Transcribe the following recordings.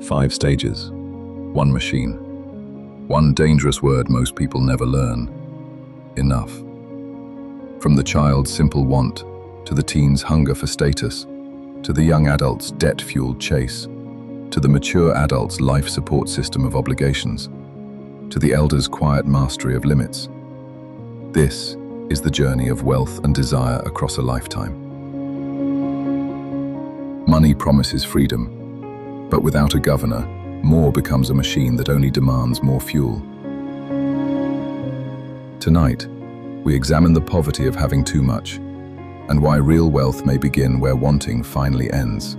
5 stages, 1 machine, 1 dangerous word most people never learn: enough. From the child's simple want, to the teen's hunger for status, to the young adult's debt-fueled chase, to the mature adult's life support system of obligations, to the elder's quiet mastery of limits. This is the journey of wealth and desire across a lifetime. Money promises freedom, but without a governor, more becomes a machine that only demands more fuel. Tonight, we examine the poverty of having too much, and why real wealth may begin where wanting finally ends.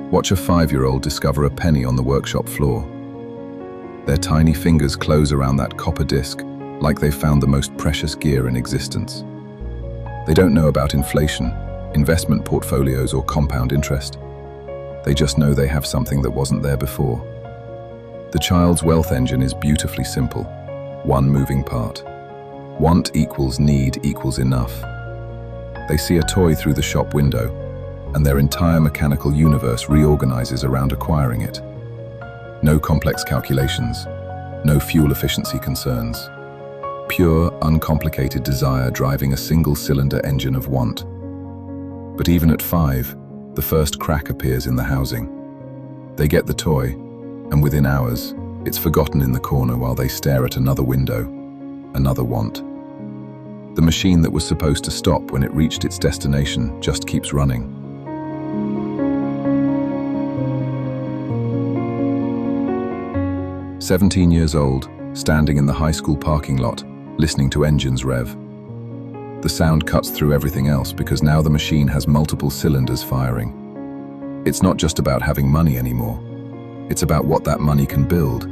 Watch a 5-year-old discover a penny on the workshop floor. Their tiny fingers close around that copper disc like they've found the most precious gear in existence. They don't know about inflation, investment portfolios, or compound interest. They just know they have something that wasn't there before. The child's wealth engine is beautifully simple. 1 moving part. Want equals need equals enough. They see a toy through the shop window, and their entire mechanical universe reorganizes around acquiring it. No complex calculations, no fuel efficiency concerns. Pure, uncomplicated desire driving a single-cylinder engine of want. But even at 5, the first crack appears in the housing. They get the toy, and within hours, it's forgotten in the corner while they stare at another window, another want. The machine that was supposed to stop when it reached its destination just keeps running. "17 years old, standing in the high school parking lot, listening to engines rev. The sound cuts through everything else because now the machine has multiple cylinders firing. It's not just about having money anymore. It's about what that money can build,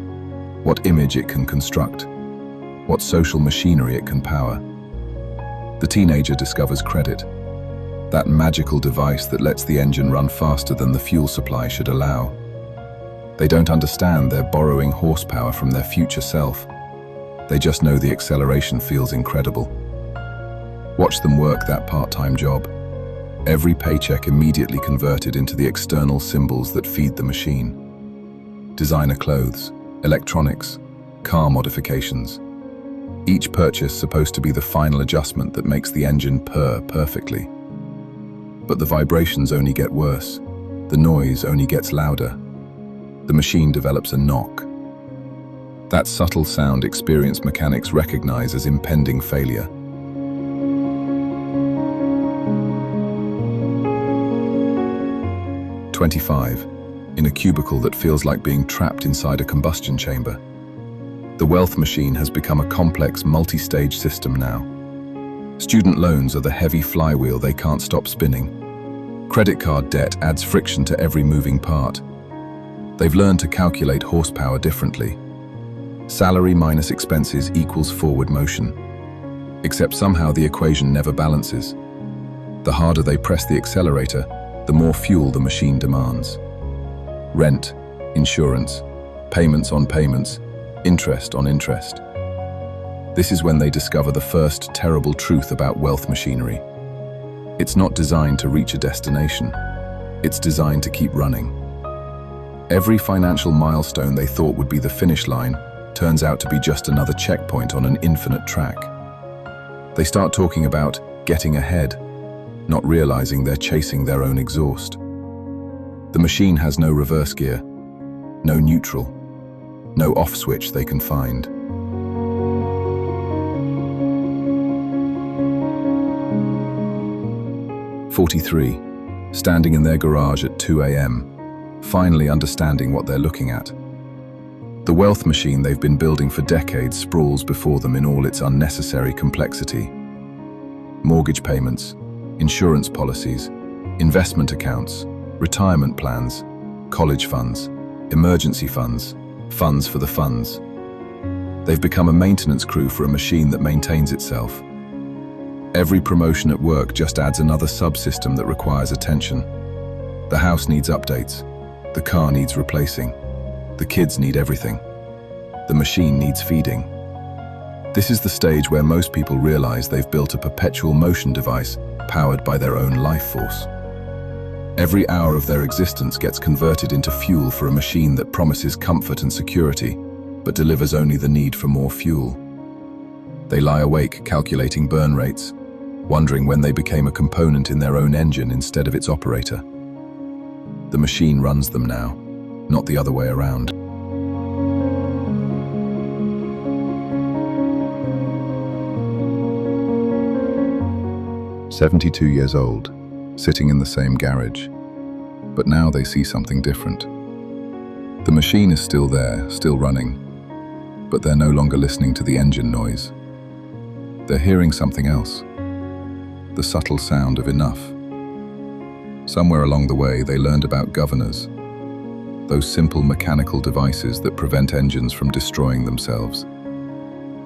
what image it can construct, what social machinery it can power. The teenager discovers credit, that magical device that lets the engine run faster than the fuel supply should allow. They don't understand they're borrowing horsepower from their future self. They just know the acceleration feels incredible. Watch them work that part-time job. Every paycheck immediately converted into the external symbols that feed the machine. Designer clothes, electronics, car modifications. Each purchase supposed to be the final adjustment that makes the engine purr perfectly. But the vibrations only get worse. The noise only gets louder. The machine develops a knock. That subtle sound experienced mechanics recognize as impending failure. "25, in a cubicle that feels like being trapped inside a combustion chamber. The wealth machine has become a complex, multi-stage system now. Student loans are the heavy flywheel they can't stop spinning. Credit card debt adds friction to every moving part. They've learned to calculate horsepower differently. Salary minus expenses equals forward motion. Except somehow the equation never balances. The harder they press the accelerator, the more fuel the machine demands. Rent, insurance, payments on payments, interest on interest. This is when they discover the first terrible truth about wealth machinery. It's not designed to reach a destination. It's designed to keep running. Every financial milestone they thought would be the finish line turns out to be just another checkpoint on an infinite track. They start talking about getting ahead, not realizing they're chasing their own exhaust. The machine has no reverse gear, no neutral, no off switch they can find. "43, standing in their garage at 2 a.m., finally understanding what they're looking at. The wealth machine they've been building for decades sprawls before them in all its unnecessary complexity. Mortgage payments, insurance policies, investment accounts, retirement plans, college funds, emergency funds, funds for the funds. They've become a maintenance crew for a machine that maintains itself. Every promotion at work just adds another subsystem that requires attention. The house needs updates. The car needs replacing. The kids need everything. The machine needs feeding. This is the stage where most people realize they've built a perpetual motion device powered by their own life force. Every hour of their existence gets converted into fuel for a machine that promises comfort and security, but delivers only the need for more fuel. They lie awake calculating burn rates, wondering when they became a component in their own engine instead of its operator. The machine runs them now, not the other way around. "72 years old, sitting in the same garage. But now they see something different. The machine is still there, still running, but they're no longer listening to the engine noise. They're hearing something else, the subtle sound of enough. Somewhere along the way, they learned about governors, those simple mechanical devices that prevent engines from destroying themselves.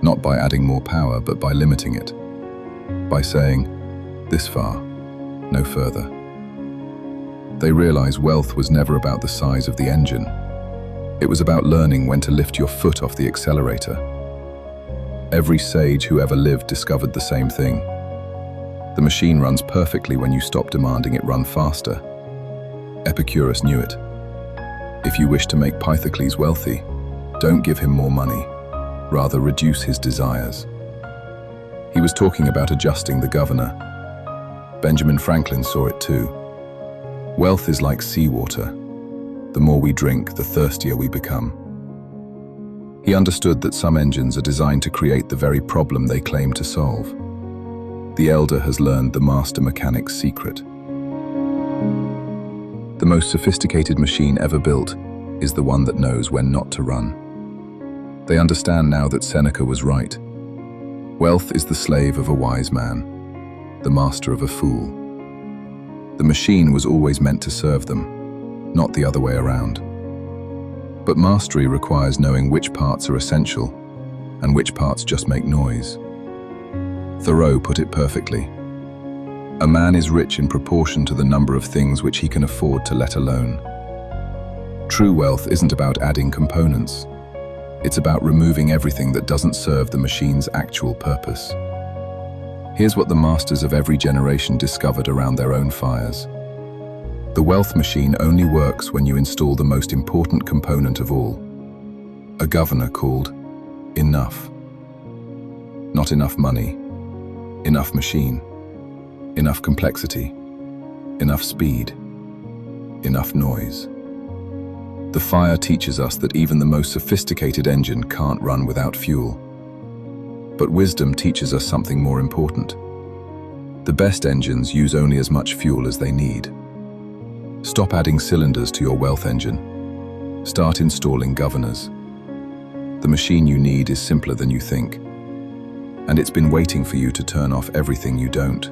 Not by adding more power, but by limiting it. By saying, this far, no further. They realize wealth was never about the size of the engine. It was about learning when to lift your foot off the accelerator. Every sage who ever lived discovered the same thing. The machine runs perfectly when you stop demanding it run faster. Epicurus knew it. If you wish to make Pythocles wealthy, don't give him more money, rather reduce his desires. He was talking about adjusting the governor. Benjamin Franklin saw it too. Wealth is like seawater. The more we drink, the thirstier we become. He understood that some engines are designed to create the very problem they claim to solve. The elder has learned the master mechanic's secret. The most sophisticated machine ever built is the one that knows when not to run. They understand now that Seneca was right. Wealth is the slave of a wise man, the master of a fool. The machine was always meant to serve them, not the other way around. But mastery requires knowing which parts are essential and which parts just make noise. Thoreau put it perfectly. A man is rich in proportion to the number of things which he can afford to let alone. True wealth isn't about adding components. It's about removing everything that doesn't serve the machine's actual purpose. Here's what the masters of every generation discovered around their own fires. The wealth machine only works when you install the most important component of all, a governor called enough. Not enough money, enough machine, enough complexity, enough speed, enough noise. The fire teaches us that even the most sophisticated engine can't run without fuel. But wisdom teaches us something more important. The best engines use only as much fuel as they need. Stop adding cylinders to your wealth engine. Start installing governors. The machine you need is simpler than you think, and it's been waiting for you to turn off everything you don't.